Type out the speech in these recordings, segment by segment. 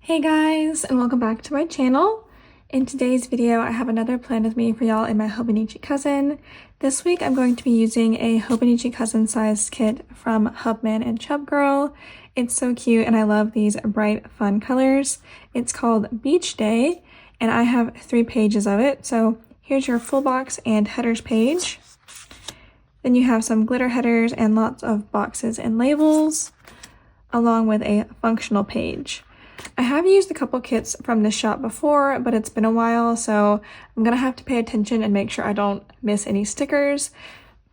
Hey guys, and welcome back to my channel. In today's video, I have another plan with me for y'all in my Hobonichi cousin. This week, I'm going to be using a Hobonichi cousin size kit from Hubman and Chubgirl. It's so cute, and I love these bright, fun colors. It's called Beach Day, and I have 3 pages of it. So here's your full box and headers page. Then you have some glitter headers and lots of boxes and labels, along with a functional page. I have used a couple kits from this shop before, but it's been a while, so I'm gonna have to pay attention and make sure I don't miss any stickers.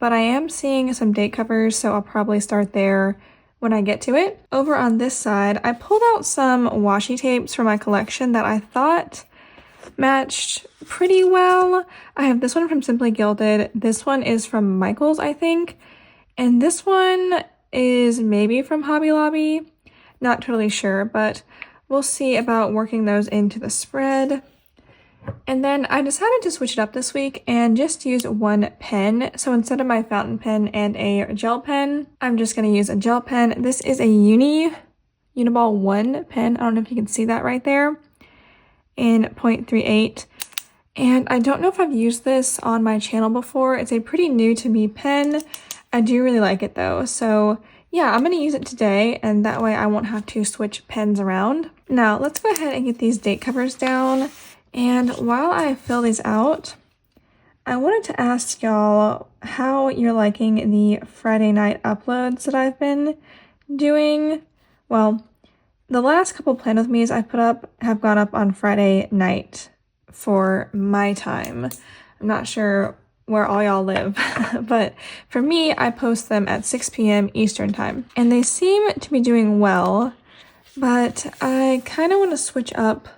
But I am seeing some date covers, so I'll probably start there when I get to it. Over on this side, I pulled out some washi tapes from my collection that I thought matched pretty well. I have this one from Simply Gilded. This one is from Michaels, I think. And this one is maybe from Hobby Lobby. Not totally sure, but we'll see about working those into the spread. And then I decided to switch it up this week and just use one pen. So instead of my fountain pen and a gel pen, I'm just going to use a gel pen. This is a Uniball 1 pen. I don't know if you can see that right there, in 0.38. And I don't know if I've used this on my channel before. It's a pretty new to me pen. I do really like it though. So yeah, I'm going to use it today, and that way I won't have to switch pens around. Now, let's go ahead and get these date covers down. And while I fill these out, I wanted to ask y'all how you're liking the Friday night uploads that I've been doing. Well, the last couple plan with me's I put up have gone up on Friday night for my time. I'm not sure where all y'all live, but for me, I post them at 6 p.m. Eastern time, and they seem to be doing well, but I kind of want to switch up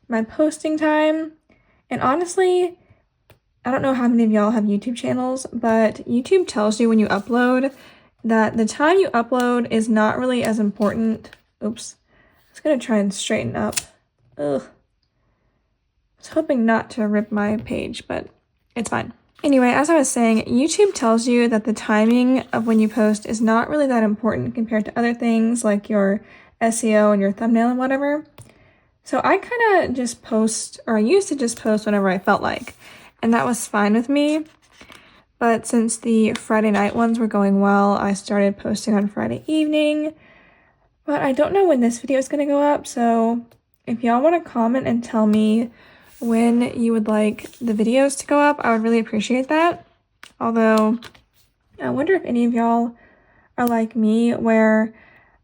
my posting time. And honestly, I don't know how many of y'all have YouTube channels, but YouTube tells you when you upload that the time you upload is not really as important. Oops, I was gonna try and straighten up. Ugh. I was hoping not to rip my page, but it's fine. Anyway, as I was saying, YouTube tells you that the timing of when you post is not really that important compared to other things like your SEO and your thumbnail and whatever. So I kind of just post, or I used to just post whenever I felt like, and that was fine with me. But since the Friday night ones were going well, I started posting on Friday evening. But I don't know when this video is going to go up, so if y'all want to comment and tell me when you would like the videos to go up, I would really appreciate that. Although, I wonder if any of y'all are like me, where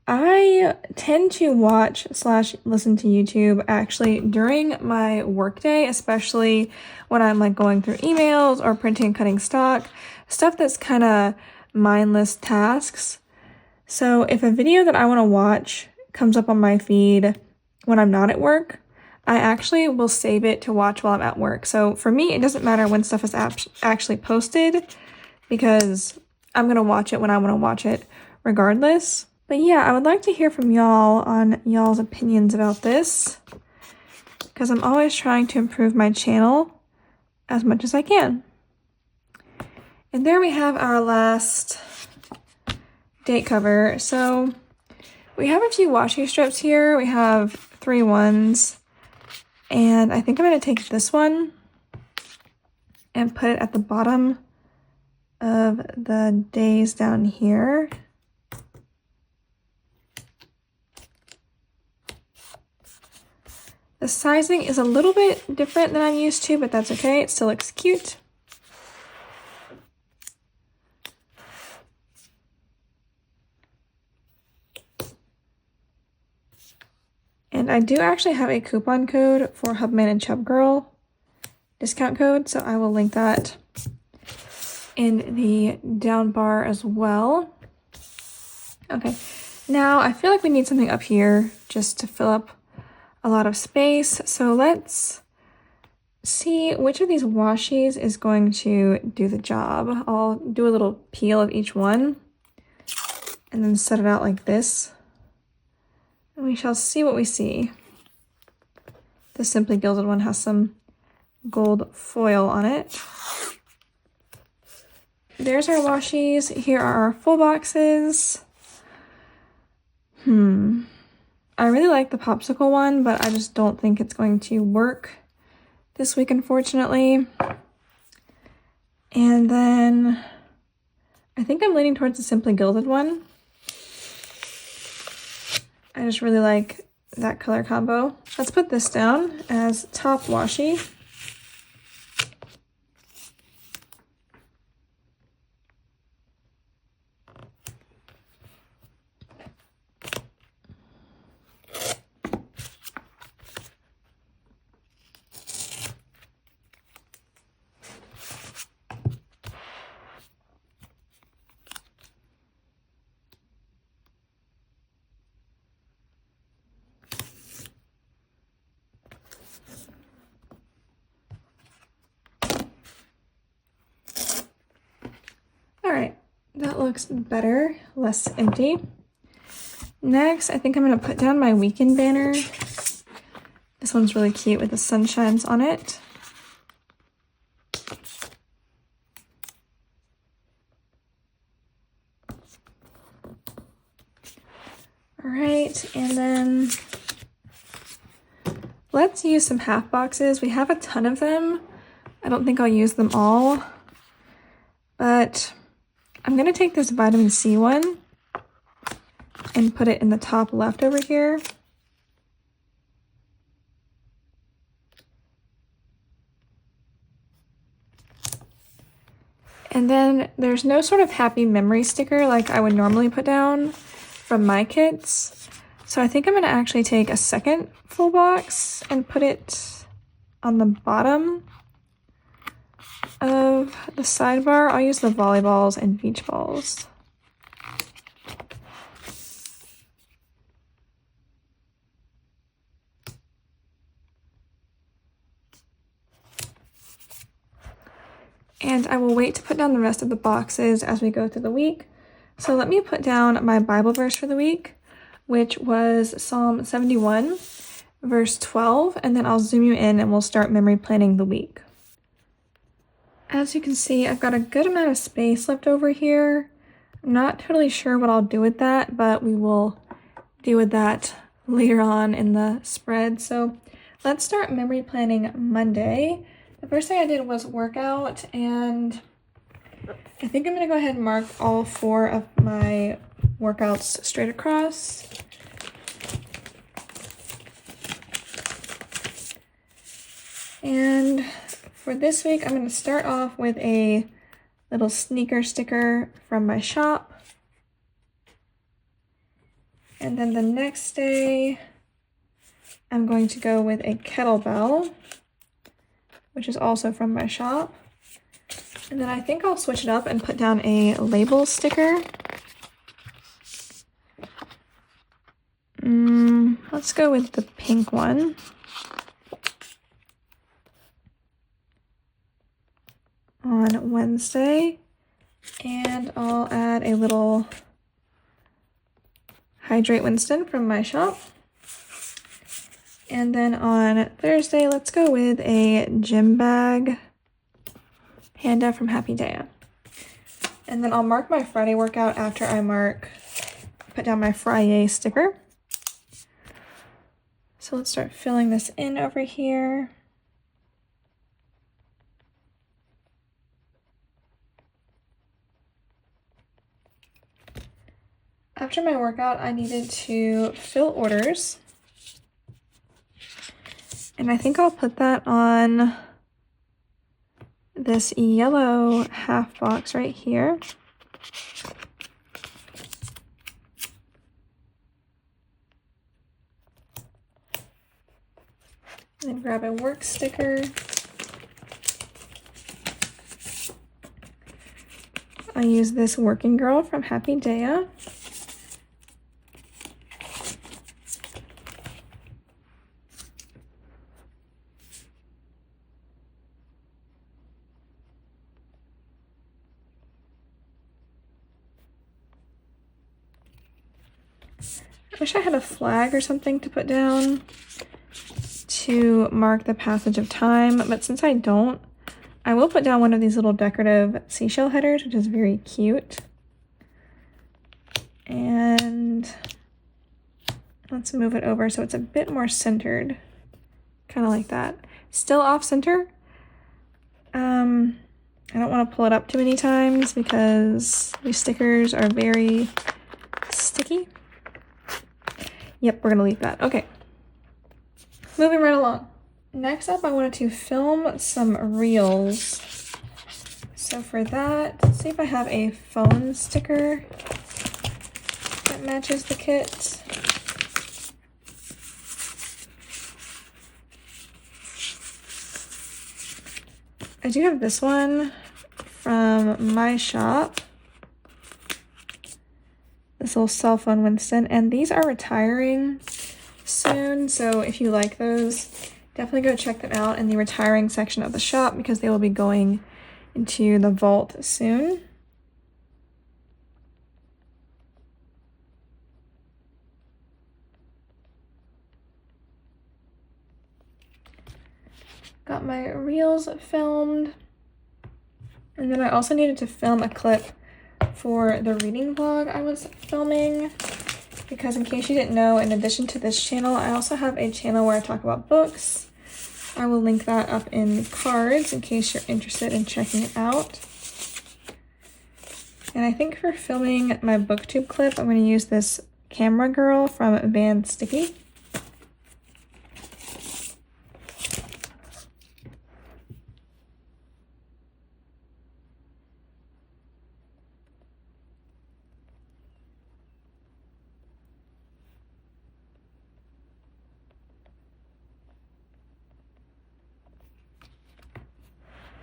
I tend to watch / listen to YouTube actually during my workday, especially when I'm like going through emails or printing and cutting stock, stuff that's kind of mindless tasks. So if a video that I want to watch comes up on my feed when I'm not at work, I actually will save it to watch while I'm at work. So for me, it doesn't matter when stuff is actually posted, because I'm going to watch it when I want to watch it regardless. But yeah, I would like to hear from y'all on y'all's opinions about this, because I'm always trying to improve my channel as much as I can. And there we have our last date cover. So we have a few washi strips here. We have 3 ones. And I think I'm going to take this one and put it at the bottom of the days down here. The sizing is a little bit different than I'm used to, but that's okay. It still looks cute. And I do actually have a coupon code for Hubman and Chubgirl discount code, so I will link that in the down bar as well. Okay, now I feel like we need something up here just to fill up a lot of space. So let's see which of these washis is going to do the job. I'll do a little peel of each one and then set it out like this. And we shall see what we see. The Simply Gilded one has some gold foil on it. There's our washis. Here are our full boxes. I really like the popsicle one, but I just don't think it's going to work this week, unfortunately. And then I think I'm leaning towards the Simply Gilded one. I just really like that color combo. Let's put this down as top washi. Alright, that looks better, less empty. Next, I think I'm going to put down my weekend banner. This one's really cute with the sunshines on it. Alright, and then let's use some half boxes. We have a ton of them. I don't think I'll use them all, but I'm going to take this vitamin C one and put it in the top left over here. And then there's no sort of happy memory sticker like I would normally put down from my kits. So I think I'm going to actually take a second full box and put it on the bottom of the sidebar. I'll use the volleyballs and beach balls. And I will wait to put down the rest of the boxes as we go through the week. So let me put down my Bible verse for the week, which was Psalm 71, verse 12, and then I'll zoom you in and we'll start memory planning the week. As you can see, I've got a good amount of space left over here. I'm not totally sure what I'll do with that, but we will deal with that later on in the spread. So let's start memory planning Monday. The first thing I did was workout, and I think I'm going to go ahead and mark all 4 of my workouts straight across. And for this week, I'm going to start off with a little sneaker sticker from my shop. And then the next day, I'm going to go with a kettlebell, which is also from my shop. And then I think I'll switch it up and put down a label sticker. Let's go with the pink one. On Wednesday. And I'll add a little Hydrate Winston from my shop. And then on Thursday, let's go with a gym bag panda from Happy Daya. And then I'll mark my Friday workout after I put down my Friday sticker. So let's start filling this in over here. After my workout, I needed to fill orders. And I think I'll put that on this yellow half box right here. And then grab a work sticker. I use this Working Girl from Happy Daya. I wish I had a flag or something to put down to mark the passage of time, but since I don't, I will put down one of these little decorative seashell headers, which is very cute. And Let's move it over so it's a bit more centered. Kind of like that. Still off center. I don't want to pull it up too many times because these stickers are very sticky. Yep, we're gonna leave that. Okay. Moving right along. Next up, I wanted to film some reels. So for that, let's see if I have a phone sticker that matches the kit. I do have this one from my shop. This little cell phone Winston, and these are retiring soon, so if you like those, definitely go check them out in the retiring section of the shop because they will be going into the vault soon. Got my reels filmed, and then I also needed to film a clip for the reading vlog I was filming, because in case you didn't know, in addition to this channel, I also have a channel where I talk about books. I will link that up in cards in case you're interested in checking it out. And I think for filming my booktube clip, I'm going to use this camera girl from Van Sticky.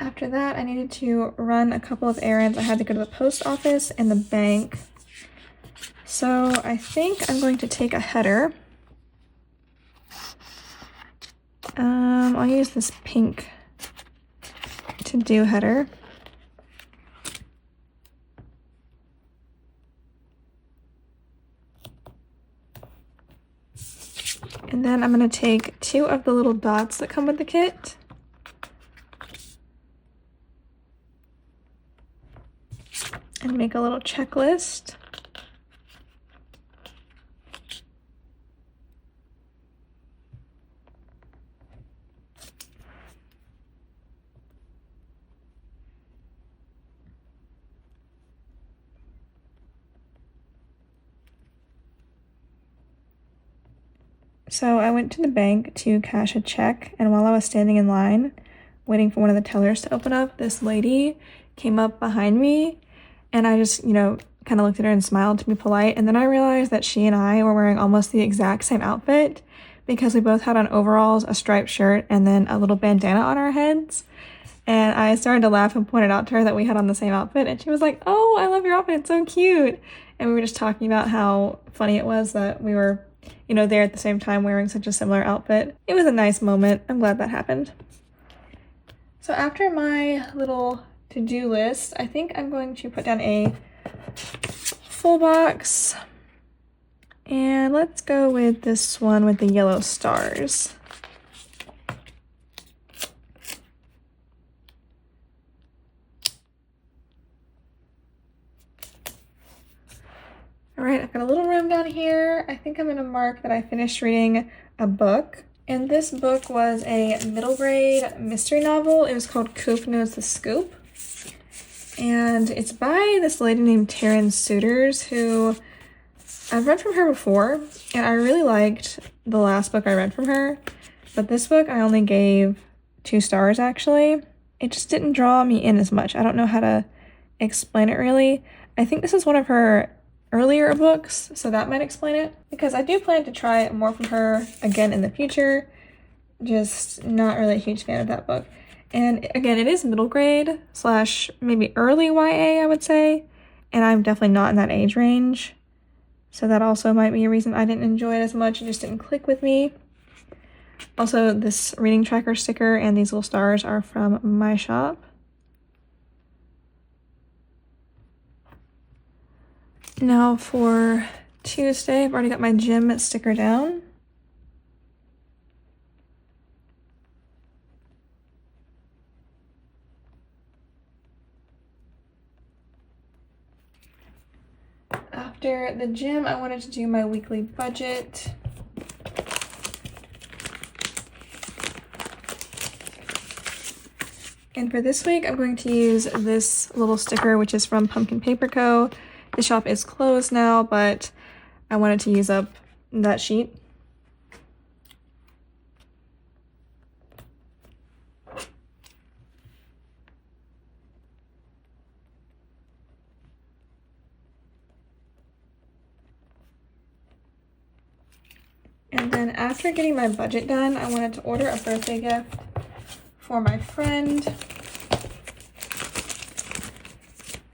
After that, I needed to run a couple of errands. I had to go to the post office and the bank. So I think I'm going to take a header. I'll use this pink to do header. And then I'm going to take 2 of the little dots that come with the kit. And make a little checklist. So I went to the bank to cash a check, and while I was standing in line waiting for one of the tellers to open up, this lady came up behind me. And I just, kind of looked at her and smiled to be polite. And then I realized that she and I were wearing almost the exact same outfit because we both had on overalls, a striped shirt, and then a little bandana on our heads. And I started to laugh and pointed out to her that we had on the same outfit. And she was like, "Oh, I love your outfit. It's so cute." And we were just talking about how funny it was that we were, there at the same time wearing such a similar outfit. It was a nice moment. I'm glad that happened. So after my little to-do list, I think I'm going to put down a full box, and let's go with this one with the yellow stars. All right, I've got a little room down here. I think I'm going to mark that I finished reading a book, and this book was a middle grade mystery novel. It was called Coop Knows the Scoop. And it's by this lady named Taryn Souters, who I've read from her before, and I really liked the last book I read from her. But this book I only gave 2 stars, actually. It just didn't draw me in as much. I don't know how to explain it really. I think this is one of her earlier books, so that might explain it. Because I do plan to try more from her again in the future. Just not really a huge fan of that book. And again, it is middle grade / maybe early YA, I would say. And I'm definitely not in that age range. So that also might be a reason I didn't enjoy it as much. It just didn't click with me. Also, this reading tracker sticker and these little stars are from my shop. Now for Tuesday, I've already got my gym sticker down. After the gym, I wanted to do my weekly budget. And for this week, I'm going to use this little sticker, which is from Pumpkin Paper Co. The shop is closed now, but I wanted to use up that sheet. And then after getting my budget done, I wanted to order a birthday gift for my friend.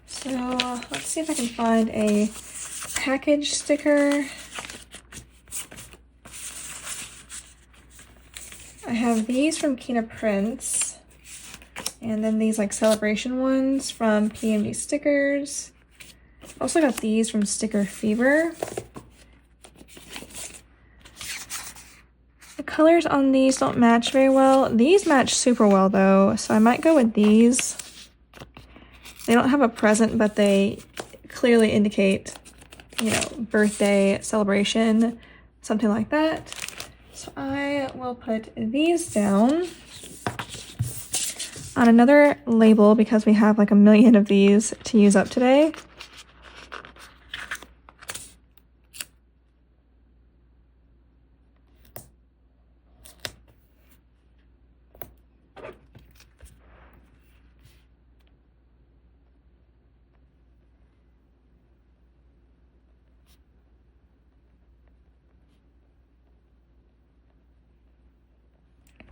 So let's see if I can find a package sticker. I have these from Kina Prints, and then these like celebration ones from PMG Stickers. Also got these from Sticker Fever. The colors on these don't match very well. These match super well though, so I might go with these. They don't have a present, but they clearly indicate, you know, birthday celebration, something like that. So I will put these down on another label because we have like a million of these to use up today.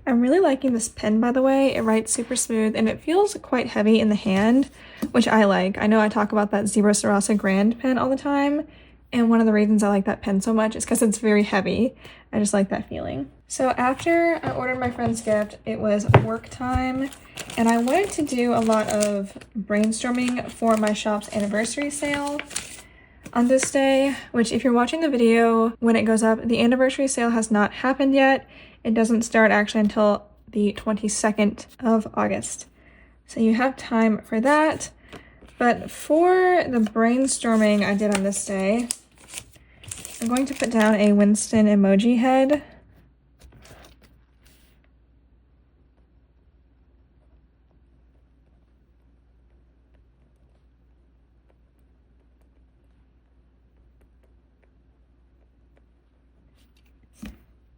I'm really liking this pen, by the way. It writes super smooth and it feels quite heavy in the hand, which I like. I know I talk about that Zebra Sarasa Grand pen all the time, and one of the reasons I like that pen so much is because it's very heavy. I just like that feeling. So after I ordered my friend's gift, it was work time, and I wanted to do a lot of brainstorming for my shop's anniversary sale on this day, which if you're watching the video when it goes up, the anniversary sale has not happened yet. It doesn't start actually until the 22nd of August. So you have time for that. But for the brainstorming I did on this day, I'm going to put down a Winston emoji head.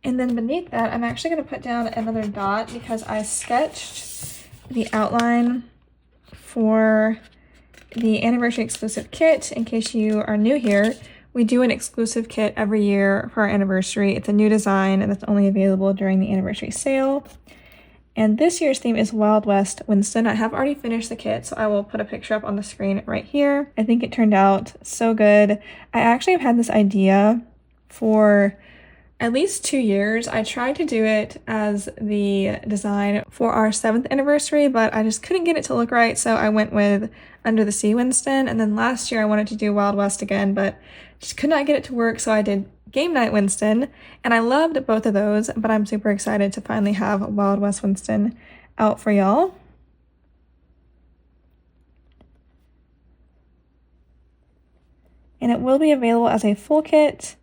And then beneath that, I'm actually going to put down another dot because I sketched the outline for the anniversary exclusive kit. In case you are new here, we do an exclusive kit every year for our anniversary. It's a new design and it's only available during the anniversary sale. And this year's theme is Wild West Winston. I have already finished the kit, so I will put a picture up on the screen right here. I think it turned out so good. I actually have had this idea for at least 2 years. I tried to do it as the design for our 7th anniversary, but I just couldn't get it to look right, so I went with Under the Sea Winston. And then last year I wanted to do Wild West again, but just could not get it to work, so I did Game Night Winston, and I loved both of those, but I'm super excited to finally have Wild West Winston out for y'all. And it will be available as a full kit,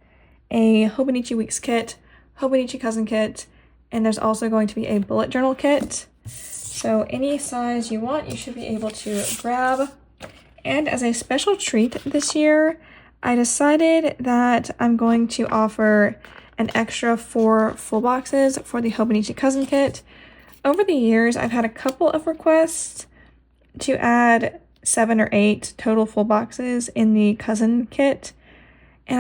a Hobonichi Weeks kit, Hobonichi Cousin kit, and there's also going to be a bullet journal kit. So any size you want, you should be able to grab. And as a special treat this year, I decided that I'm going to offer an extra 4 full boxes for the Hobonichi Cousin kit. Over the years, I've had a couple of requests to add 7 or 8 total full boxes in the Cousin kit, and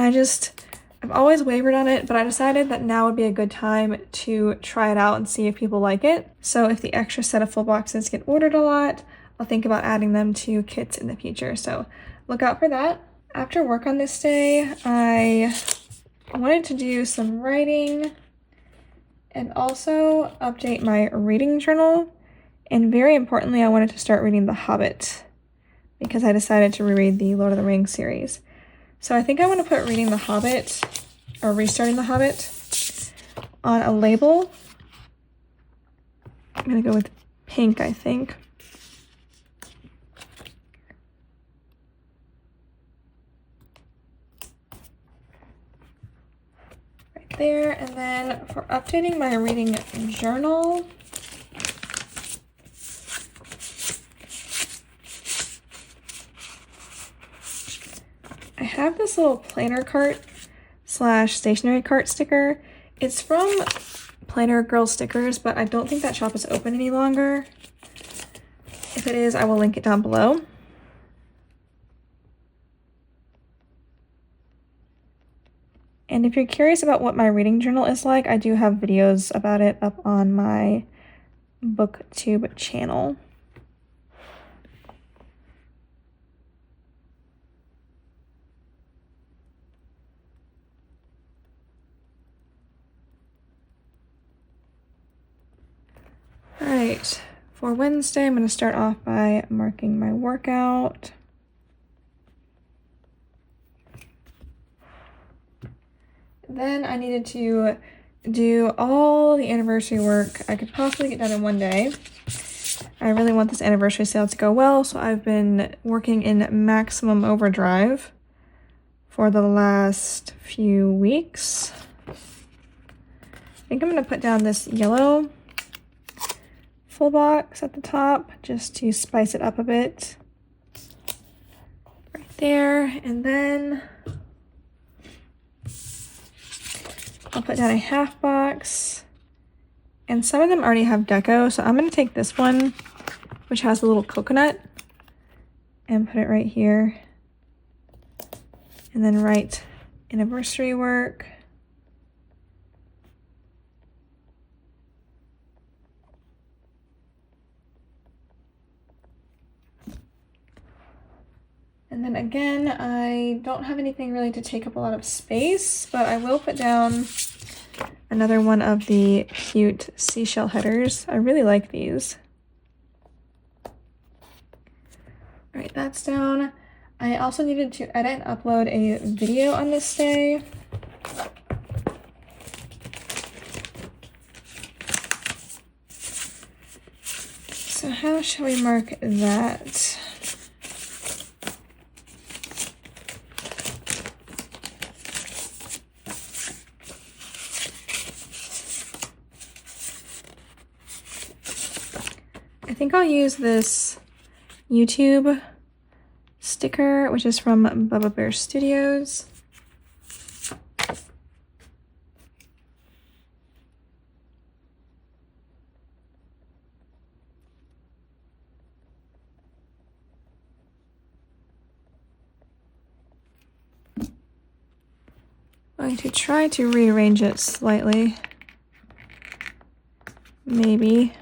I've always wavered on it, but I decided that now would be a good time to try it out and see if people like it. So if the extra set of full boxes get ordered a lot, I'll think about adding them to kits in the future. So look out for that. After work on this day, I wanted to do some writing and also update my reading journal. And very importantly, I wanted to start reading The Hobbit because I decided to reread the Lord of the Rings series. So I think I want to put reading The Hobbit, or restarting The Hobbit, on a label. I'm going to go with pink, I think. Right there. And then for updating my reading journal, have this little planner cart slash stationery cart sticker. It's from Planner Girl Stickers, but I don't think that shop is open any longer. If it is, I will link it down below. And if you're curious about what my reading journal is like, I do have videos about it up on my BookTube channel. All right, for Wednesday, I'm going to start off by marking my workout. Then I needed to do all the anniversary work I could possibly get done in one day. I really want this anniversary sale to go well, so I've been working in maximum overdrive for the last few weeks. I think I'm going to put down this yellow full box at the top just to spice it up a bit. Right there, and then I'll put down a half box, and some of them already have deco, so I'm going to take this one, which has a little coconut, and put it right here, and then write anniversary work. And then again, I don't have anything really to take up a lot of space, but I will put down another one of the cute seashell headers. I really like these. All right, that's down. I also needed to edit and upload a video on this day. So how shall we mark that? I think I'll use this YouTube sticker, which is from Bubba Bear Studios. I'm going to try to rearrange it slightly. Maybe.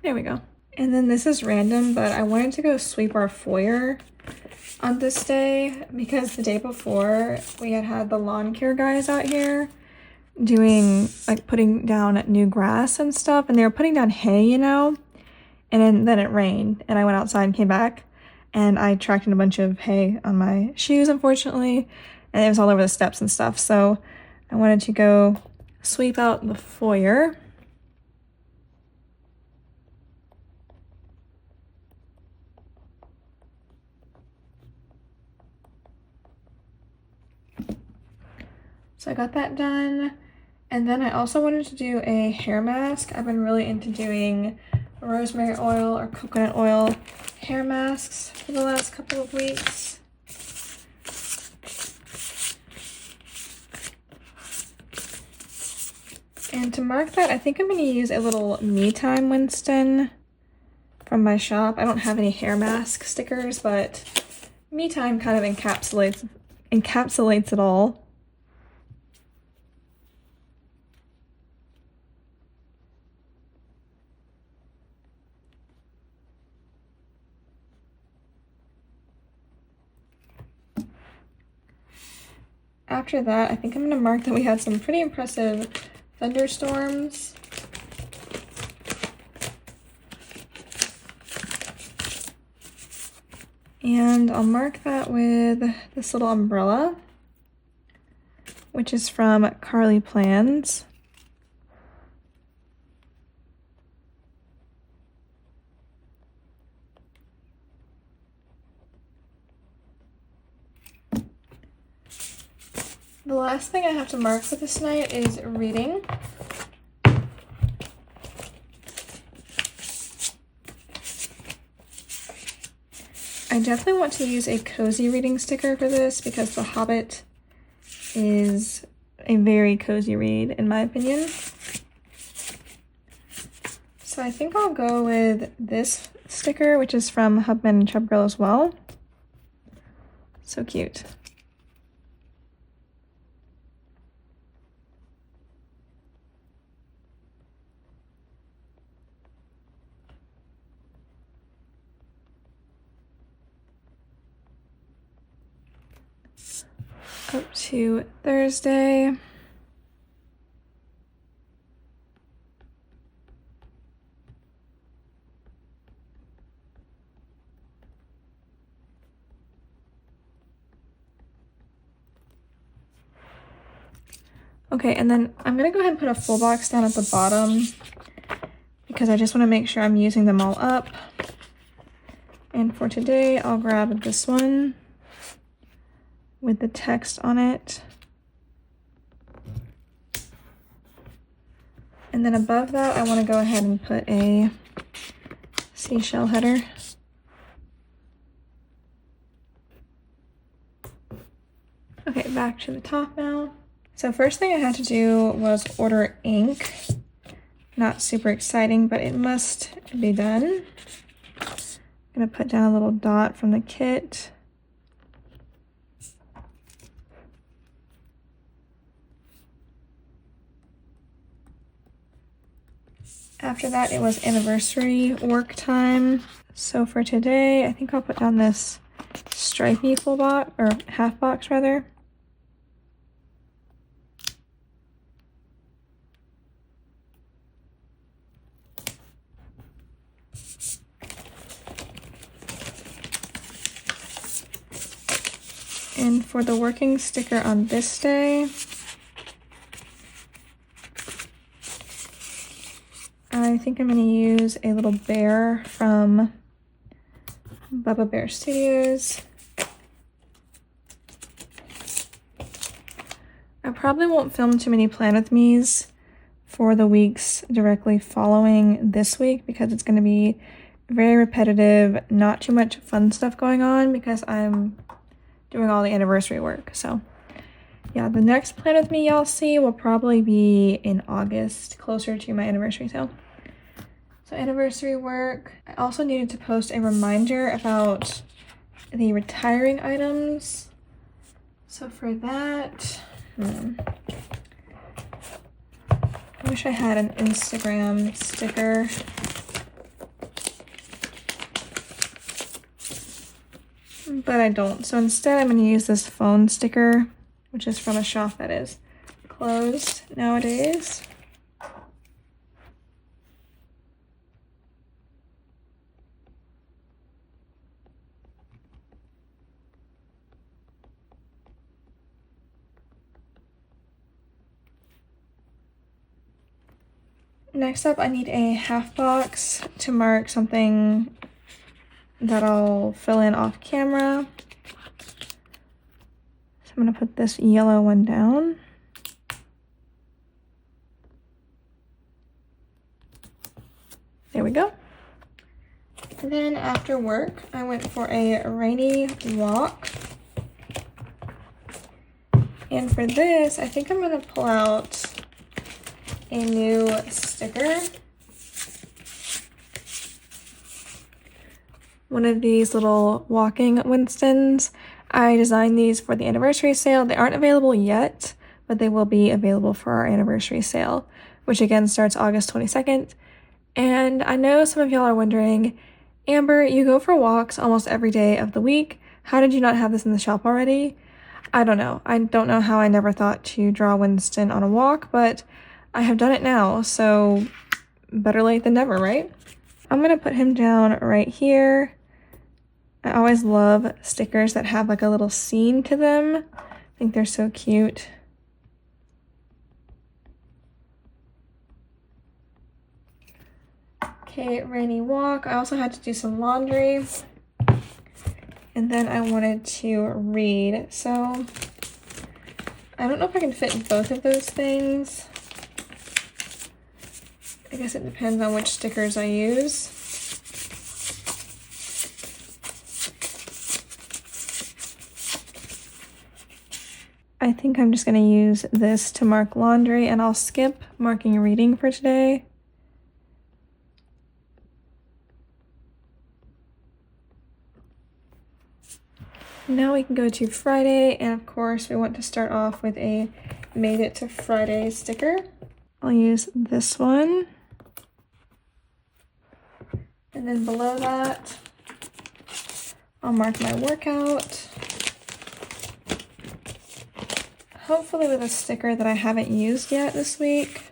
There we go. And then this is random, but I wanted to go sweep our foyer on this day because the day before we had the lawn care guys out here doing, like, putting down new grass and stuff, and they were putting down hay, you know, and then it rained, and I went outside and came back, and I tracked in a bunch of hay on my shoes, unfortunately, and it was all over the steps and stuff, so I wanted to go sweep out the foyer. So I got that done, and then I also wanted to do a hair mask. I've been really into doing rosemary oil or coconut oil hair masks for the last couple of weeks. And to mark that, I think I'm going to use a little Me Time Winston from my shop. I don't have any hair mask stickers, but Me Time kind of encapsulates it all. After that, I think I'm going to mark that we had some pretty impressive thunderstorms. And I'll mark that with this little umbrella, which is from Carly Plans. The last thing I have to mark for this night is reading. I definitely want to use a cozy reading sticker for this because The Hobbit is a very cozy read in my opinion. So I think I'll go with this sticker, which is from Hubman and Chubgirl as well. So cute. Up to Thursday. Okay, and then I'm gonna go ahead and put a full box down at the bottom because I just want to make sure I'm using them all up. And for today, I'll grab this one with the text on it. And then above that, I want to go ahead and put a seashell header. Okay, back to the top now. So first thing I had to do was order ink. Not super exciting, but it must be done. I'm gonna put down a little dot from the kit. After that, it was anniversary work time. So for today, I think I'll put down this stripey full box, or half box rather. And for the working sticker on this day, I think I'm going to use a little bear from Bubba Bear Studios. I probably won't film too many Plan With Me's for the weeks directly following this week because it's going to be very repetitive, not too much fun stuff going on because I'm doing all the anniversary work. So yeah, the next Plan With Me y'all see will probably be in August, closer to my anniversary sale. So anniversary work. I also needed to post a reminder about the retiring items. So for that, I wish I had an Instagram sticker. But I don't. So instead I'm going to use this phone sticker, which is from a shop that is closed nowadays. Next up, I need a half box to mark something that I'll fill in off camera. So I'm going to put this yellow one down. There we go. And then after work, I went for a rainy walk. And for this, I think I'm going to pull out a new sticker. One of these little walking Winstons. I designed these for the anniversary sale. They aren't available yet, but they will be available for our anniversary sale, which again starts August 22nd. And I know some of y'all are wondering, Amber, you go for walks almost every day of the week. How did you not have this in the shop already? I don't know. I don't know how I never thought to draw Winston on a walk, but I have done it now, so better late than never, right? I'm gonna put him down right here. I always love stickers that have like a little scene to them. I think they're so cute. Okay, rainy walk. I also had to do some laundry. And then I wanted to read. So I don't know if I can fit both of those things. I guess it depends on which stickers I use. I think I'm just going to use this to mark laundry, and I'll skip marking reading for today. Now we can go to Friday, and of course we want to start off with a Made It to Friday sticker. I'll use this one. And then below that, I'll mark my workout. Hopefully with a sticker that I haven't used yet this week.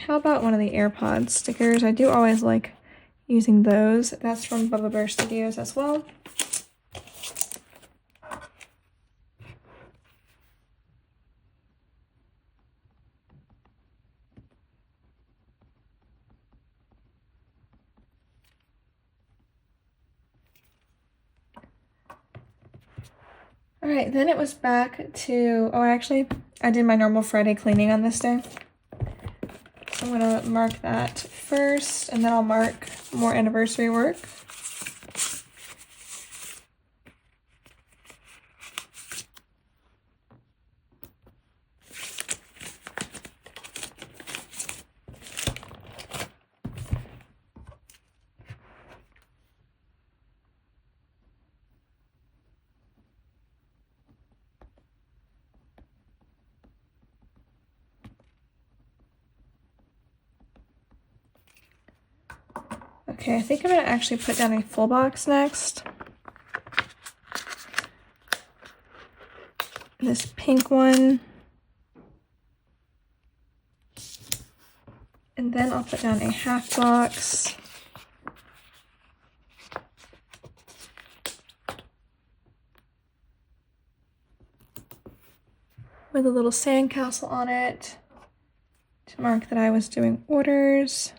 How about one of the AirPods stickers? I do always like using those. That's from Bubba Bear Studios as well. All right, then it was back to, I did my normal Friday cleaning on this day. So I'm gonna mark that first, and then I'll mark more anniversary work. Okay, I think I'm going to actually put down a full box next. This pink one. And then I'll put down a half box. With a little sandcastle on it to mark that I was doing orders.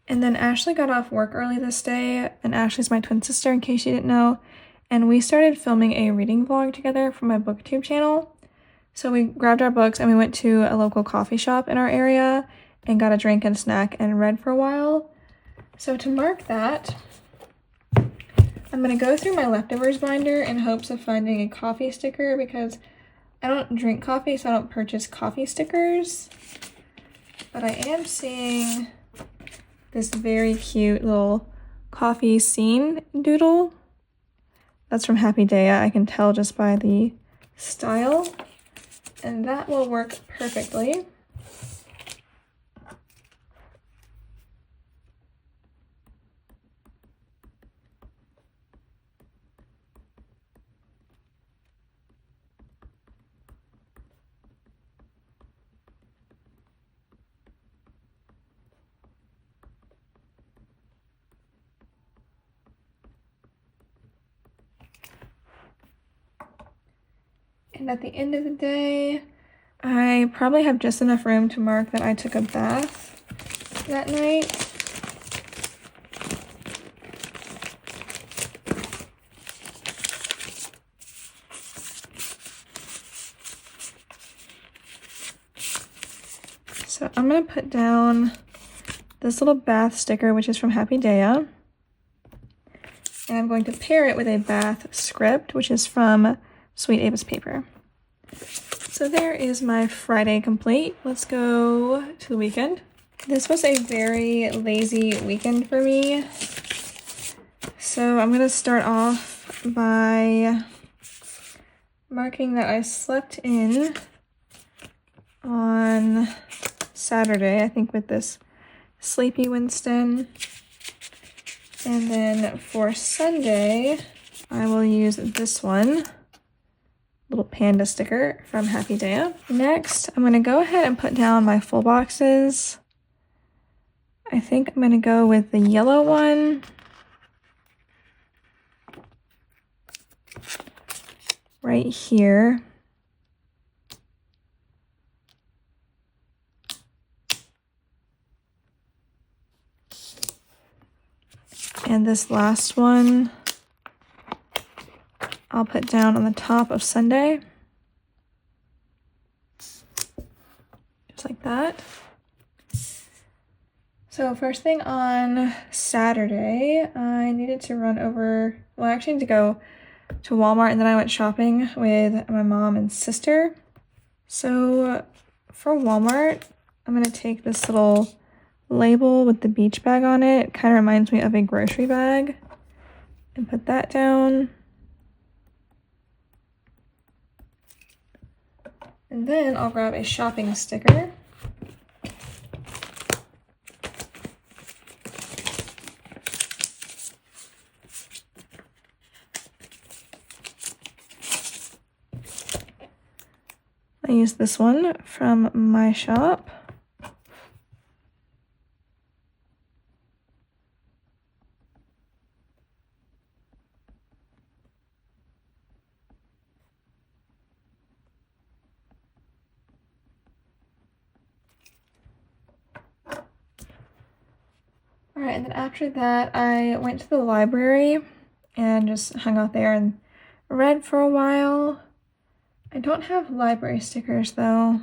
And then Ashley got off work early this day, and Ashley's my twin sister in case you didn't know, and we started filming a reading vlog together for my booktube channel. So we grabbed our books and we went to a local coffee shop in our area and got a drink and snack and read for a while. So to mark that, I'm going to go through my leftovers binder in hopes of finding a coffee sticker because I don't drink coffee, so I don't purchase coffee stickers. But I am seeing this very cute little coffee scene doodle. That's from Happy Day. I can tell just by the style. And that will work perfectly. And at the end of the day, I probably have just enough room to mark that I took a bath that night. So I'm going to put down this little bath sticker, which is from Happy Day. And I'm going to pair it with a bath script, which is from Sweet Ava's Paper. So there is my Friday complete. Let's go to the weekend. This was a very lazy weekend for me. So I'm going to start off by marking that I slept in on Saturday, I think with this Sleepy Winston. And then for Sunday, I will use this one. Little panda sticker from Happy Day. Next, I'm going to go ahead and put down my full boxes. I think I'm going to go with the yellow one. Right here. And this last one, I'll put down on the top of Sunday. just like that. So first thing on Saturday, I needed to run over, well, I actually need to go to Walmart, and then I went shopping with my mom and sister. So for Walmart, I'm going to take this little label with the beach bag on it. It kind of reminds me of a grocery bag. And put that down. And then I'll grab a shopping sticker. I use this one from my shop. All right, and then after that, I went to the library and just hung out there and read for a while. I don't have library stickers though,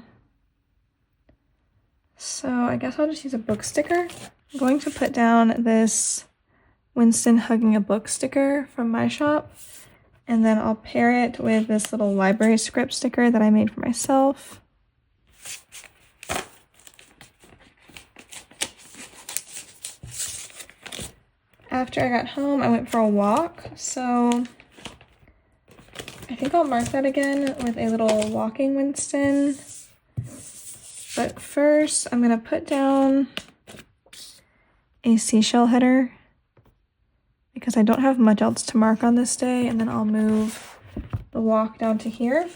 so I guess I'll just use a book sticker. I'm going to put down this Winston hugging a book sticker from my shop, and then I'll pair it with this little library script sticker that I made for myself. After I got home, I went for a walk, so I think I'll mark that again with a little walking Winston. But first, I'm going to put down a seashell header because I don't have much else to mark on this day, and then I'll move the walk down to here.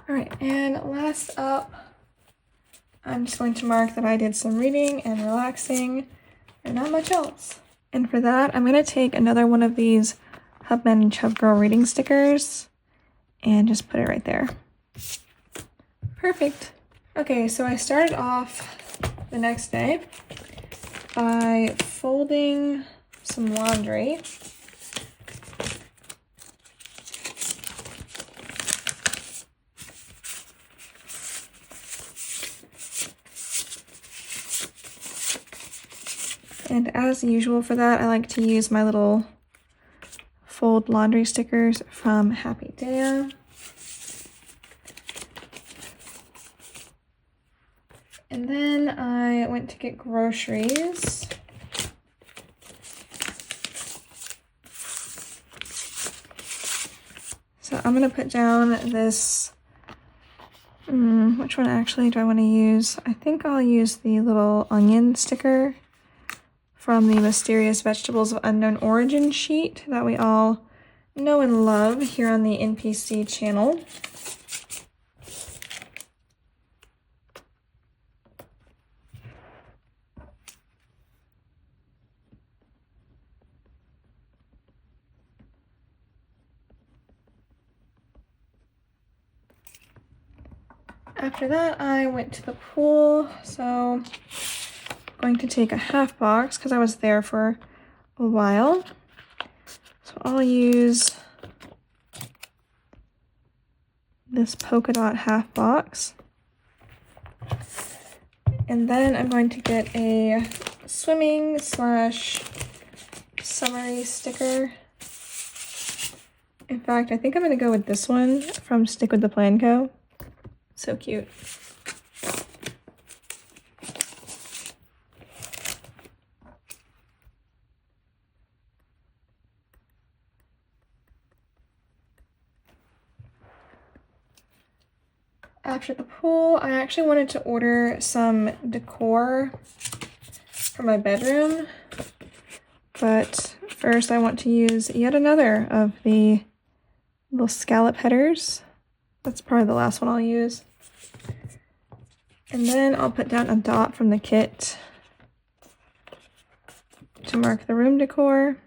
All right, and last up, I'm just going to mark that I did some reading and relaxing and not much else. And for that, I'm going to take another one of these Hubman and Chubgirl reading stickers and just put it right there. Perfect. Okay, so I started off the next day by folding some laundry. And as usual for that, I like to use my little fold laundry stickers from Happy Day. And then I went to get groceries. So I'm going to put down this, which one actually do I want to use? I think I'll use the little onion sticker from the Mysterious Vegetables of Unknown Origin sheet that we all know and love here on the NPC channel. After that, I went to the pool, so going to take a half box because I was there for a while. So I'll use this polka dot half box. And then I'm going to get a swimming / summery sticker. In fact, I think I'm going to go with this one from Stick with the Plan Co. So cute. After the pool, I actually wanted to order some decor for my bedroom, but first I want to use yet another of the little scallop headers. That's probably the last one I'll use. And then I'll put down a dot from the kit to mark the room decor.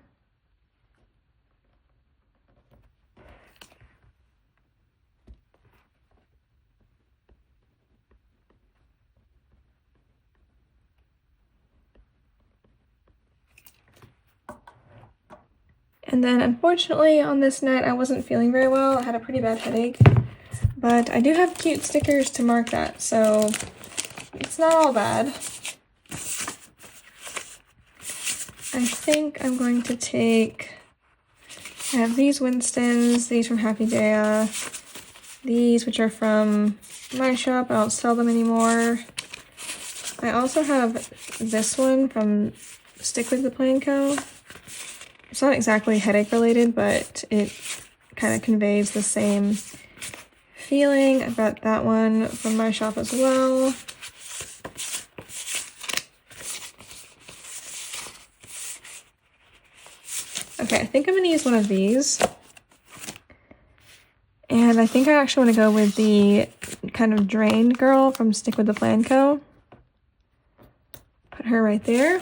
And then unfortunately on this night I wasn't feeling very well. I had a pretty bad headache, but I do have cute stickers to mark that, so it's not all bad. I think I'm going to take, I have these Winstons, these from Happy Day, these which are from my shop. I don't sell them anymore. I also have this one from Stick with the Plan Co. It's not exactly headache related, but it kind of conveys the same feeling. I've got that one from my shop as well. Okay, I think I'm going to use one of these. And I think I actually want to go with the kind of drained girl from Stick with the Plan Co. Put her right there.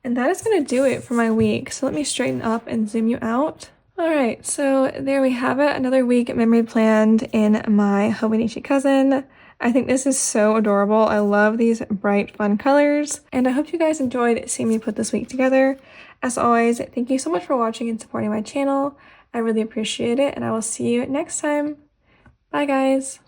And that is going to do it for my week. So let me straighten up and zoom you out. Alright, so there we have it. Another week memory planned in my Hobonichi cousin. I think this is so adorable. I love these bright, fun colors. And I hope you guys enjoyed seeing me put this week together. As always, thank you so much for watching and supporting my channel. I really appreciate it, and I will see you next time. Bye, guys.